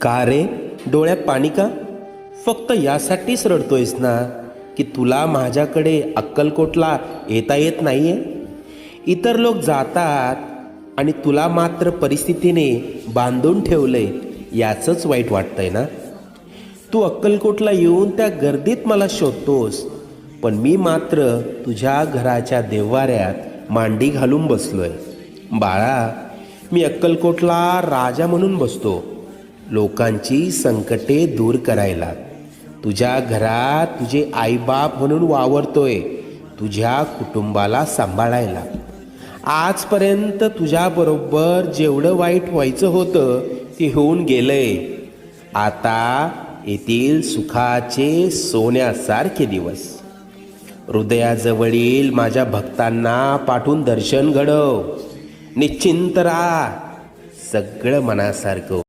का रे, डोळ्यात पाणी का? फक्त यासाठीच रडतोयस ना की तुला माझ्याकडे अक्कलकोटला येता येत नाहीये? इतर लोक जातात आणि तुला मात्र परिस्थितीने बांधून ठेवलंय, याचंच वाईट वाटतंय ना? तू अक्कलकोटला येऊन त्या गर्दीत मला शोधतोस, पण मी मात्र तुझ्या घराच्या देव्हाऱ्यात मांडी घालून बसलोय. बाळा, मी अक्कलकोटला राजा म्हणून बसतो, लोकांची संकटे दूर करायला. तुझ्या घरात तुझे आईबाप म्हणून वावरतोय, तुझ्या कुटुंबाला सांभाळायला. आजपर्यंत तुझ्याबरोबर जेवढं वाईट व्हायचं होतं ते होऊन गेलंय. आता येथील सुखाचे सोन्यासारखे दिवस. हृदयाजवळील माझ्या भक्तांना पाठवून दर्शन घडव. निश्चिंत राहा, सगळं मनासारखं